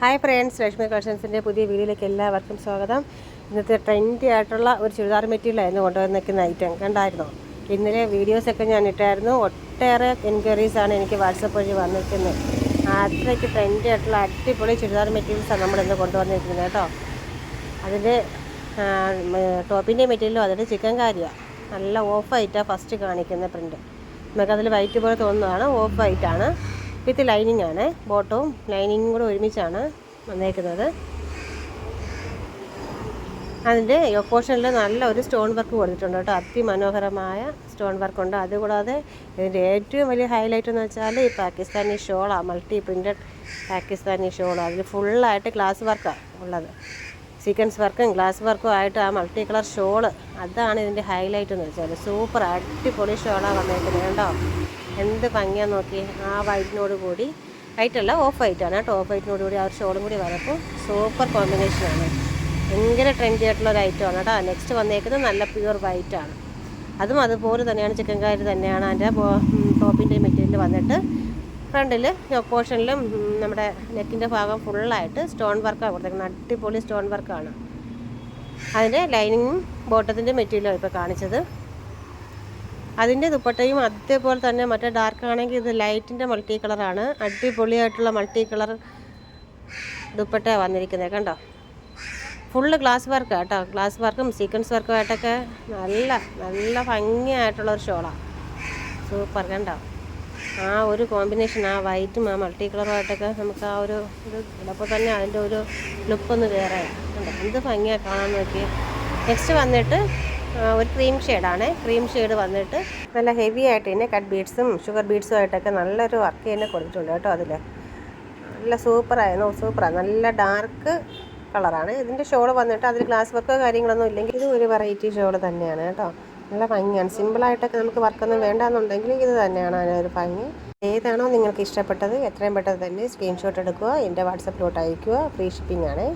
Hi friends, Lakshmi കളക്ഷൻസിൻ്റെ പുതിയ വീഡിയോയിലേക്ക് എല്ലാവർക്കും സ്വാഗതം. ഇന്നത്തെ ട്രെൻഡി ആയിട്ടുള്ള ഒരു ചുരിദാർ മെറ്റീരിയലായിരുന്നു കൊണ്ടുവന്നിരിക്കുന്ന ഐറ്റം. കണ്ടായിരുന്നോ? ഇന്നലെ വീഡിയോസൊക്കെ ഞാൻ ഇട്ടായിരുന്നു. ഒട്ടേറെ എൻക്വയറീസാണ് എനിക്ക് വാട്സപ്പ് വഴി വന്നിരിക്കുന്നത്. അത്രയ്ക്ക് ട്രെൻഡി ആയിട്ടുള്ള അടിപൊളി ചുരിദാർ മെറ്റീരിയൽസാണ് നമ്മളിന്ന് കൊണ്ടുവന്നിരിക്കുന്നത് കേട്ടോ. അതിൻ്റെ ടോപ്പിൻ്റെ മെറ്റീരിയലും അതിൻ്റെ ചിക്കൻ കാരിയാണ്. നല്ല ഓഫ് വൈറ്റാണ് ഫസ്റ്റ് കാണിക്കുന്ന പ്രിൻറ്റ്. നമുക്കതിൽ വൈറ്റ് പോലെ തോന്നുന്നതാണ്. ഓഫ് വൈറ്റാണ്, വിത്ത് ലൈനിങ് ആണ്. ബോട്ടവും ലൈനിങ്ങും കൂടെ ഒരുമിച്ചാണ് വന്നേക്കുന്നത്. അതിൻ്റെ പോർഷനിൽ നല്ല ഒരു സ്റ്റോൺ വർക്ക് കൊടുത്തിട്ടുണ്ട് കേട്ടോ. അതിമനോഹരമായ സ്റ്റോൺ വർക്കുണ്ട്. അതുകൂടാതെ ഇതിൻ്റെ ഏറ്റവും വലിയ ഹൈലൈറ്റ് എന്ന് വെച്ചാൽ ഈ പാകിസ്ഥാനി ഷോളാണ്, മൾട്ടി പ്രിൻറ്റഡ് പാകിസ്ഥാനി ഷോളാണ്. അതിൽ ഫുള്ളായിട്ട് ഗ്ലാസ് വർക്കാണ് ഉള്ളത്. സീക്വൻസ് വർക്കും ഗ്ലാസ് വർക്കും ആയിട്ട് ആ മൾട്ടി കളർ ഷോള്, അതാണ് ഇതിൻ്റെ ഹൈലൈറ്റ് എന്ന് വെച്ചാൽ. സൂപ്പർ അടിപൊളി ഷോളാണ് വന്നേക്കുന്നത് കേട്ടോ. എന്ത് ഭംഗിയാന്ന് നോക്കി. ആ വൈറ്റിനോട് കൂടി, വൈറ്റല്ല ഓഫ് വൈറ്റാണ് കേട്ടോ. ഓഫ് വൈറ്റിനോട് കൂടി ആ ഒരു ഷോളും കൂടി വരപ്പോൾ സൂപ്പർ കോമ്പിനേഷനാണ്. ഭയങ്കര ട്രെൻഡി ആയിട്ടുള്ള ഒരു ഐറ്റമാണ് കേട്ടോ. നെക്സ്റ്റ് വന്നേക്കുന്നത് നല്ല പ്യുവർ വൈറ്റാണ്. അതും അതുപോലെ തന്നെയാണ്, ചിക്കൻ കാരി തന്നെയാണ്. അതിൻ്റെ ടോപ്പിൻ്റെ മെറ്റീരിയൽ വന്നിട്ട് ഫ്രണ്ടിൽ പോർഷനിലും നമ്മുടെ നെക്കിൻ്റെ ഭാഗം ഫുള്ളായിട്ട് സ്റ്റോൺ വർക്കാണ് കൊടുത്തേക്കുന്നത്. അടിപൊളി സ്റ്റോൺ വർക്കാണ്. അതിൻ്റെ ലൈനിങ്ങും ബോട്ടത്തിൻ്റെ മെറ്റീരിയലാണ് ഇപ്പോൾ കാണിച്ചത്. അതിൻ്റെ ദുപ്പട്ടയും അതേപോലെ തന്നെ മറ്റേ ഡാർക്ക് ആണെങ്കിൽ ഇത് ലൈറ്റിൻ്റെ മൾട്ടി കളറാണ്. അടിപൊളിയായിട്ടുള്ള മൾട്ടി കളർ ദുപ്പട്ട വന്നിരിക്കുന്നത് കണ്ടോ. ഫുള്ള് ഗ്ലാസ് വർക്ക് കേട്ടോ. ഗ്ലാസ് വർക്കും സീക്വൻസ് വർക്കും ആയിട്ടൊക്കെ നല്ല നല്ല ഭംഗിയായിട്ടുള്ള ഒരു ഷോളാണ്. സൂപ്പർ കണ്ടോ. ആ ഒരു കോമ്പിനേഷൻ, ആ വൈറ്റും ആ മൾട്ടി കളറുമായിട്ടൊക്കെ നമുക്ക് ആ ഒരു ഇത് ചിലപ്പോൾ തന്നെ അതിൻ്റെ ഒരു ലുക്കൊന്ന് വേറെ കണ്ടോ. എന്ത് ഭംഗിയാണ് കാണാൻ നോക്കി. നെക്സ്റ്റ് വന്നിട്ട് ഒരു ക്രീം ഷെയ്ഡാണ്. ക്രീം ഷെയ്ഡ് വന്നിട്ട് നല്ല ഹെവി ആയിട്ട് തന്നെ കട്ട് ബീഡ്സും ഷുഗർ ബീഡ്സും ആയിട്ടൊക്കെ നല്ലൊരു വർക്ക് തന്നെ കൊടുത്തിട്ടുണ്ട് കേട്ടോ. അതിൽ നല്ല സൂപ്പറാണ്. നല്ല ഡാർക്ക് കളറാണ്. ഇതിൻ്റെ ഷോള് വന്നിട്ട് അതിൽ ഗ്ലാസ് വർക്കോ കാര്യങ്ങളൊന്നും ഇല്ലെങ്കിൽ ഇത് ഒരു വെറൈറ്റി ഷോള് തന്നെയാണ് കേട്ടോ. നല്ല ഭംഗിയാണ്. സിമ്പിളായിട്ടൊക്കെ നമുക്ക് വർക്കൊന്നും വേണ്ടാന്നുണ്ടെങ്കിൽ ഇത് തന്നെയാണ് അതിനൊരു ഭംഗി. ഏതാണോ നിങ്ങൾക്ക് ഇഷ്ടപ്പെട്ടത് എത്രയും പെട്ടെന്ന് തന്നെ സ്ക്രീൻഷോട്ട് എടുക്കുക, എൻ്റെ വാട്സപ്പിലോട്ട് അയയ്ക്കുക. ഫ്രീ ഷിപ്പിംഗ് ആണ്.